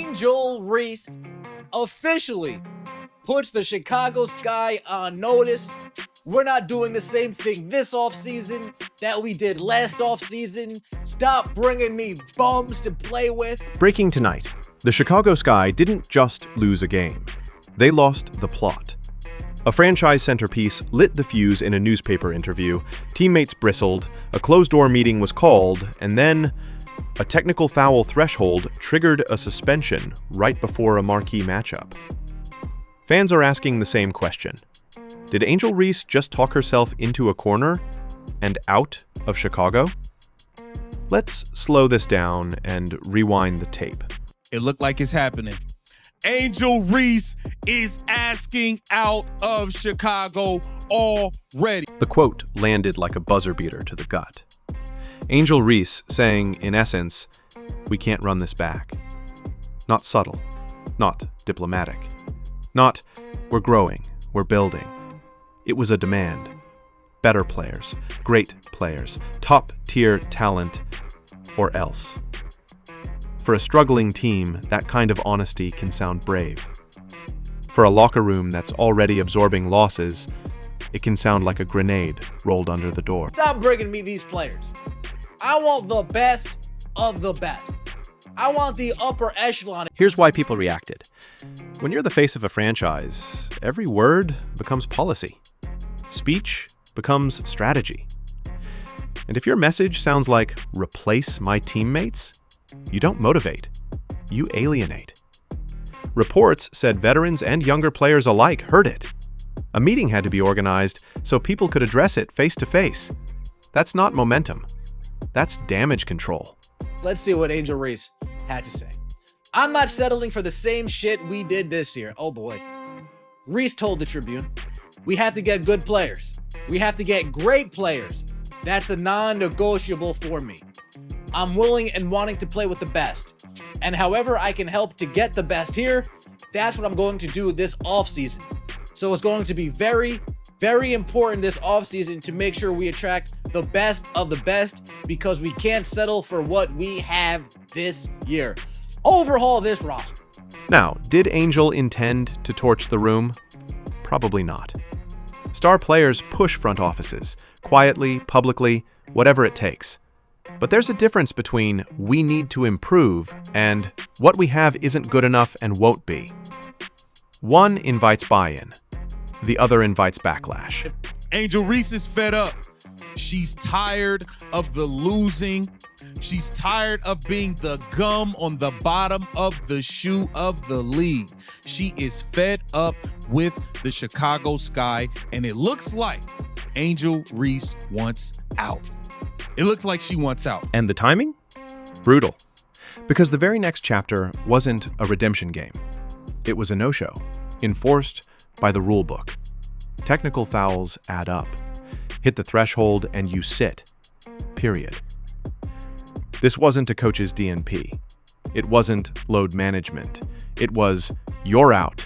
Angel Reese officially puts the Chicago Sky on notice. We're not doing the same thing this offseason that we did last offseason. Stop bringing me bums to play with. Breaking tonight, the Chicago Sky didn't just lose a game. They lost the plot. A franchise centerpiece lit the fuse in a newspaper interview, teammates bristled, a closed-door meeting was called, and then a technical foul threshold triggered a suspension right before a marquee matchup. Fans are asking the same question. Did Angel Reese just talk herself into a corner and out of Chicago? Let's slow this down and rewind the tape. It looked like it's happening. Angel Reese is asking out of Chicago already. The quote landed like a buzzer beater to the gut. Angel Reese saying, in essence, we can't run this back. Not subtle, not diplomatic, not we're growing, we're building. It was a demand. Better players, great players, top-tier talent, or else. For a struggling team, that kind of honesty can sound brave. For a locker room that's already absorbing losses, it can sound like a grenade rolled under the door. Stop bringing me these players. I want the best of the best. I want the upper echelon. Here's why people reacted. When you're the face of a franchise, every word becomes policy. Speech becomes strategy. And if your message sounds like, replace my teammates, you don't motivate, you alienate. Reports said veterans and younger players alike heard it. A meeting had to be organized so people could address it face to face. That's not momentum. That's damage control. Let's see what Angel Reese had to say. I'm not settling for the same shit we did this year. Oh boy. Reese told the Tribune, we have to get good players. We have to get great players. That's a non-negotiable for me. I'm willing and wanting to play with the best. And however I can help to get the best here, that's what I'm going to do this offseason. So it's going to be very, very important this offseason to make sure we attract the best of the best, because we can't settle for what we have this year. Overhaul this roster. Now, did Angel intend to torch the room? Probably not. Star players push front offices, quietly, publicly, whatever it takes. But there's a difference between we need to improve and what we have isn't good enough and won't be. One invites buy-in. The other invites backlash. Angel Reese is fed up. She's tired of the losing. She's tired of being the gum on the bottom of the shoe of the league. She is fed up with the Chicago Sky, and it looks like Angel Reese wants out. It looks like she wants out. And the timing? Brutal. Because the very next chapter wasn't a redemption game. It was a no-show, enforced by the rule book. Technical fouls add up. Hit the threshold and you sit. Period. This wasn't a coach's DNP. It wasn't load management. It was, you're out.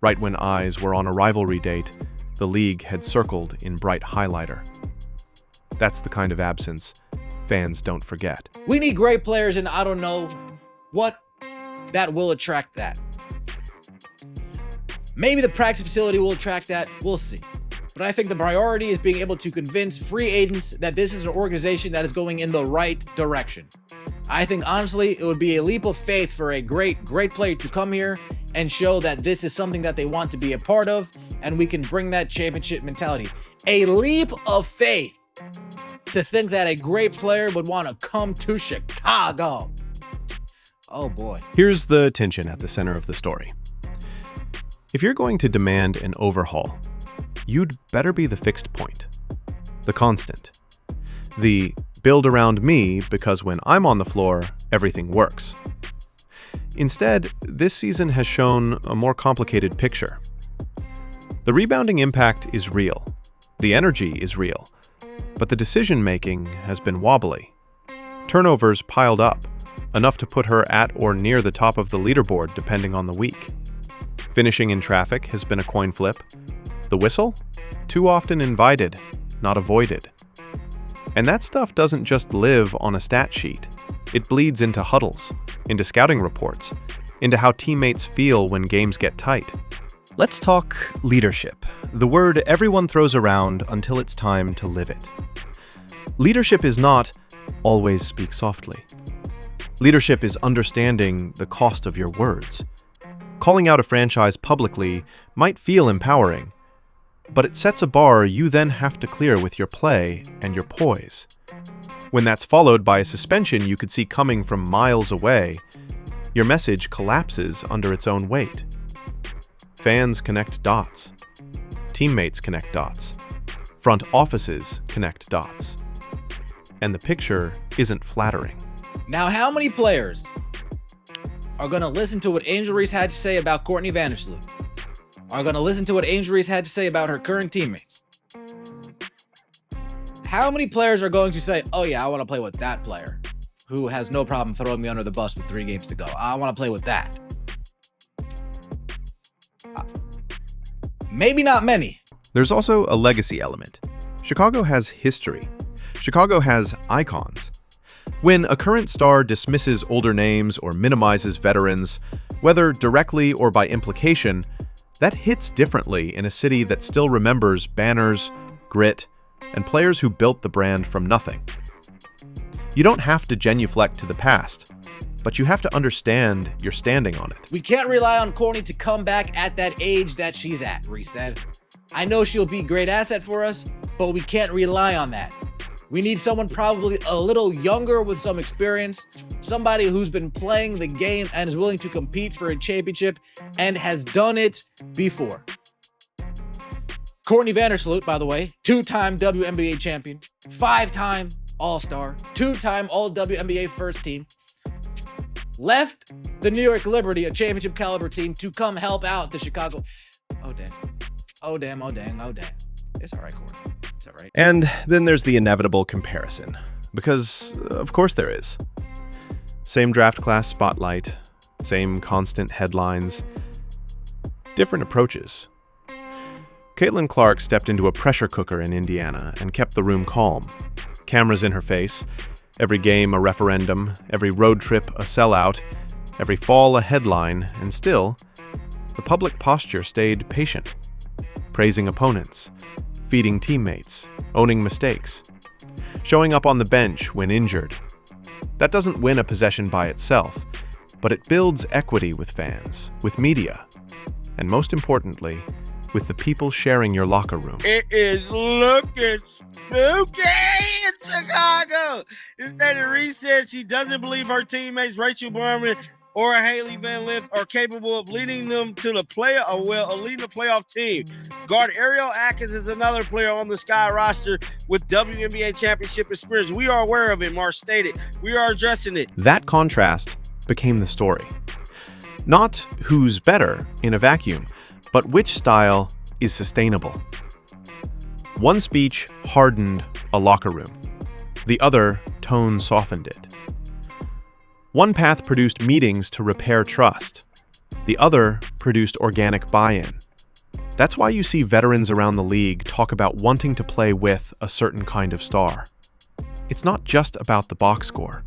Right when eyes were on a rivalry date, the league had circled in bright highlighter. That's the kind of absence fans don't forget. We need great players, and I don't know what that will attract that. Maybe the practice facility will attract that. We'll see. But I think the priority is being able to convince free agents that this is an organization that is going in the right direction. I think, honestly, it would be a leap of faith for a great player to come here and show that this is something that they want to be a part of, and we can bring that championship mentality. A leap of faith to think that a great player would want to come to Chicago. Oh boy. Here's the tension at the center of the story. If you're going to demand an overhaul, you'd better be the fixed point, the constant, the build around me because when I'm on the floor, everything works. Instead, this season has shown a more complicated picture. The rebounding impact is real, the energy is real, but the decision-making has been wobbly. Turnovers piled up, enough to put her at or near the top of the leaderboard depending on the week. Finishing in traffic has been a coin flip. The whistle? Too often invited, not avoided. And that stuff doesn't just live on a stat sheet. It bleeds into huddles, into scouting reports, into how teammates feel when games get tight. Let's talk leadership, the word everyone throws around until it's time to live it. Leadership is not always speak softly. Leadership is understanding the cost of your words. Calling out a franchise publicly might feel empowering, but it sets a bar you then have to clear with your play and your poise. When that's followed by a suspension you could see coming from miles away, your message collapses under its own weight. Fans connect dots. Teammates connect dots. Front offices connect dots. And the picture isn't flattering. Now, how many players are going to listen to what Angel Reese had to say about Courtney Vandersloot? Are going to listen to what Angel Reese had to say about her current teammates? How many players are going to say, oh yeah, I want to play with that player who has no problem throwing me under the bus with 3 games to go. I want to play with that. Maybe not many. There's also a legacy element. Chicago has history. Chicago has icons. When a current star dismisses older names or minimizes veterans, whether directly or by implication, that hits differently in a city that still remembers banners, grit, and players who built the brand from nothing. You don't have to genuflect to the past, but you have to understand you're standing on it. We can't rely on Courtney to come back at that age that she's at, Reese said. I know she'll be a great asset for us, but we can't rely on that. We need someone probably a little younger with some experience, somebody who's been playing the game and is willing to compete for a championship and has done it before. Courtney Vandersloot, by the way, 2-time WNBA champion, 5-time All-Star, 2-time All-WNBA first team, left the New York Liberty, a championship caliber team, to come help out the Chicago. Oh, damn. Oh, damn. Oh, dang. Oh, damn. It's all right, Courtney. It's all right. And then there's the inevitable comparison, because of course there is. Same draft class spotlight, same constant headlines, different approaches. Caitlin Clark stepped into a pressure cooker in Indiana and kept the room calm. Cameras in her face, every game a referendum, every road trip a sellout, every fall a headline, and still, the public posture stayed patient, praising opponents, feeding teammates, owning mistakes, showing up on the bench when injured. That doesn't win a possession by itself, but it builds equity with fans, with media, and most importantly, with the people sharing your locker room. It is looking spooky in Chicago. Angel Reese said she doesn't believe her teammates Rachel Barman or Haley Van Lith are capable of leading them to the leading the playoff team. Guard Ariel Atkins is another player on the Sky roster with WNBA championship experience. We are aware of it, Marsh stated. We are addressing it. That contrast became the story. Not who's better in a vacuum, but which style is sustainable. One speech hardened a locker room. The other tone softened it. One path produced meetings to repair trust. The other produced organic buy-in. That's why you see veterans around the league talk about wanting to play with a certain kind of star. It's not just about the box score.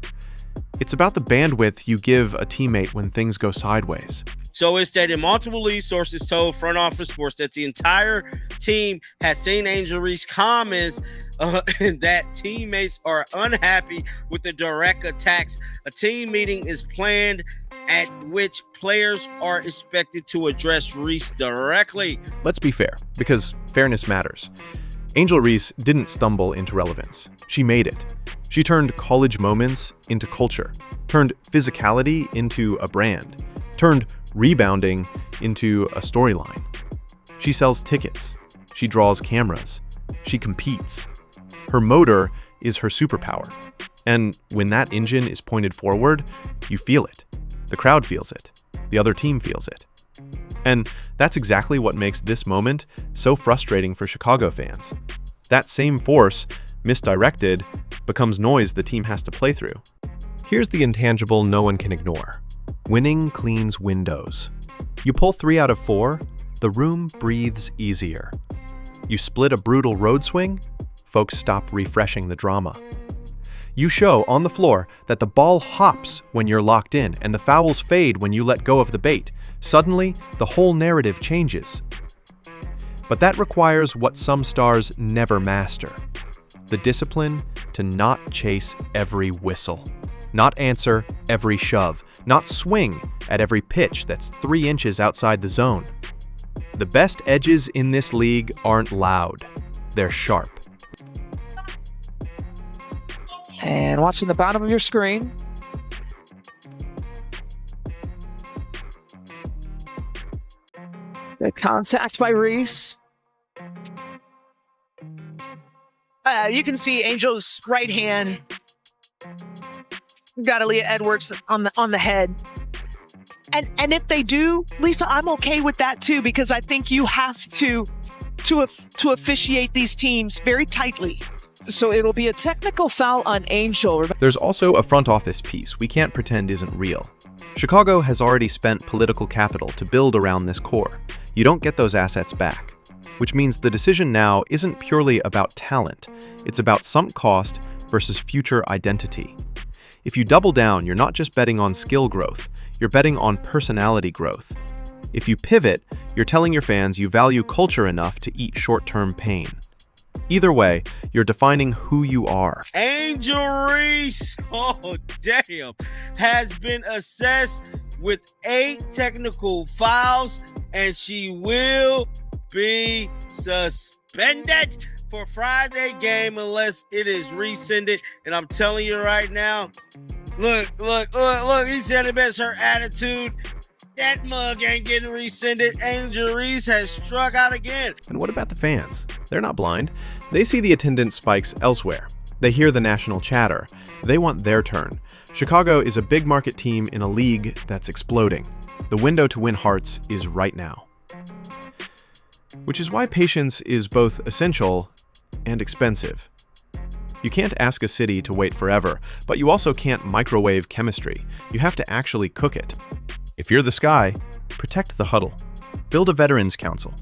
It's about the bandwidth you give a teammate when things go sideways. So it's that in multiple lead sources told Front Office Sports that the entire team has seen Angel Reese comments that teammates are unhappy with the direct attacks. A team meeting is planned at which players are expected to address Reese directly. Let's be fair, because fairness matters. Angel Reese didn't stumble into relevance. She made it. She turned college moments into culture, turned physicality into a brand, turned rebounding into a storyline. She sells tickets. She draws cameras. She competes. Her motor is her superpower. And when that engine is pointed forward, you feel it. The crowd feels it. The other team feels it. And that's exactly what makes this moment so frustrating for Chicago fans. That same force, misdirected, becomes noise the team has to play through. Here's the intangible no one can ignore. Winning cleans windows. You pull 3 out of 4, the room breathes easier. You split a brutal road swing, folks stop refreshing the drama. You show on the floor that the ball hops when you're locked in and the fouls fade when you let go of the bait. Suddenly, the whole narrative changes. But that requires what some stars never master: the discipline to not chase every whistle, not answer every shove, not swing at every pitch that's 3 inches outside the zone. The best edges in this league aren't loud, they're sharp. And watching the bottom of your screen. The contact by Reese. You can see Angel's right hand got Aaliyah Edwards on the head. And if they do, Lisa, I'm okay with that too, because I think you have to officiate these teams very tightly. So it'll be a technical foul on Angel. There's also a front office piece we can't pretend isn't real. Chicago has already spent political capital to build around this core. You don't get those assets back, which means the decision now isn't purely about talent. It's about sunk cost versus future identity. If you double down, you're not just betting on skill growth, you're betting on personality growth. If you pivot, you're telling your fans you value culture enough to eat short-term pain. Either way, you're defining who you are. Angel Reese, oh damn, has been assessed with 8 technical fouls, and she will be suspended for Friday game unless it is rescinded. And I'm telling you right now, look, he said it best, her attitude. That mug ain't getting rescinded. Angel Reese has struck out again. And what about the fans? They're not blind. They see the attendance spikes elsewhere. They hear the national chatter. They want their turn. Chicago is a big market team in a league that's exploding. The window to win hearts is right now. Which is why patience is both essential and expensive. You can't ask a city to wait forever, but you also can't microwave chemistry. You have to actually cook it. If you're the Sky, protect the huddle. Build a veterans council.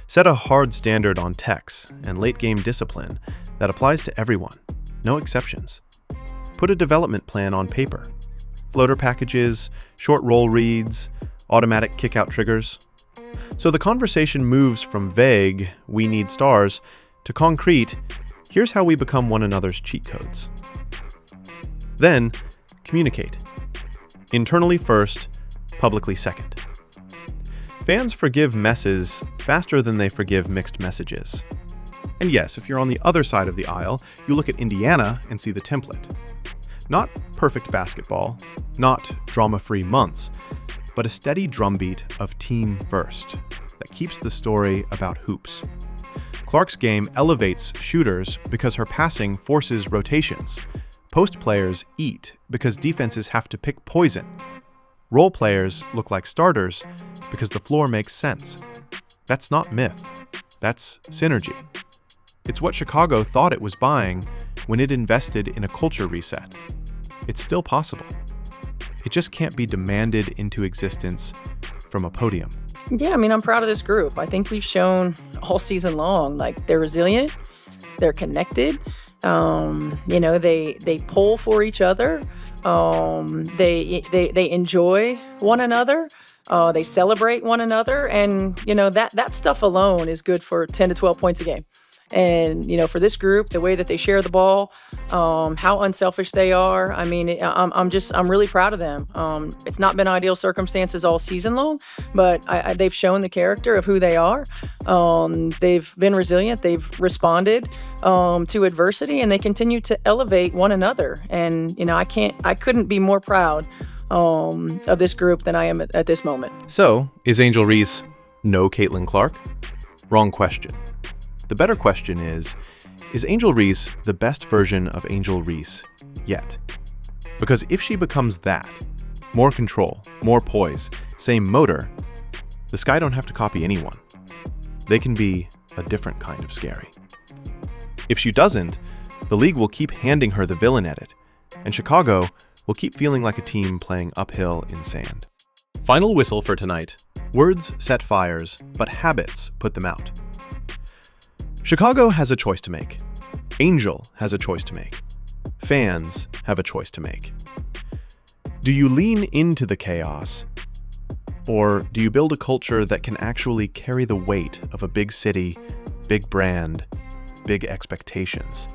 Set a hard standard on techs and late-game discipline that applies to everyone, no exceptions. Put a development plan on paper. Floater packages, short roll reads, automatic kick-out triggers. So the conversation moves from vague, we need stars, to concrete, here's how we become one another's cheat codes. Then, communicate. Internally first, publicly second. Fans forgive messes faster than they forgive mixed messages. And yes, if you're on the other side of the aisle, you look at Indiana and see the template. Not perfect basketball, not drama-free months, but a steady drumbeat of team first that keeps the story about hoops. Clark's game elevates shooters because her passing forces rotations. Post players eat because defenses have to pick poison. Role players look like starters because the floor makes sense. That's not myth. That's synergy. It's what Chicago thought it was buying when it invested in a culture reset. It's still possible. It just can't be demanded into existence from a podium. Yeah, I mean, I'm proud of this group. I think we've shown all season long, like, they're resilient, they're connected, they pull for each other, they enjoy one another, they celebrate one another, and, that stuff alone is good for 10 to 12 points a game. And, for this group, the way that they share the ball, how unselfish they are. I mean, I'm really proud of them. It's not been ideal circumstances all season long, but they've shown the character of who they are. They've been resilient. They've responded to adversity, and they continue to elevate one another. And, I couldn't be more proud of this group than I am at this moment. So, is Angel Reese no Caitlin Clark? Wrong question. The better question is Angel Reese the best version of Angel Reese yet? Because if she becomes that, more control, more poise, same motor, the Sky don't have to copy anyone. They can be a different kind of scary. If she doesn't, the league will keep handing her the villain edit, and Chicago will keep feeling like a team playing uphill in sand. Final whistle for tonight. Words set fires, but habits put them out. Chicago has a choice to make. Angel has a choice to make. Fans have a choice to make. Do you lean into the chaos, or do you build a culture that can actually carry the weight of a big city, big brand, big expectations?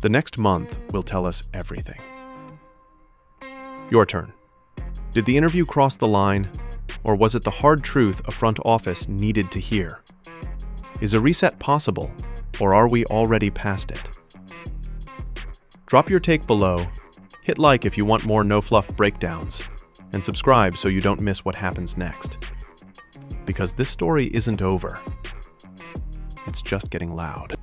The next month will tell us everything. Your turn. Did the interview cross the line, or was it the hard truth a front office needed to hear? Is a reset possible, or are we already past it? Drop your take below, hit like if you want more no-fluff breakdowns, and subscribe so you don't miss what happens next. Because this story isn't over. It's just getting loud.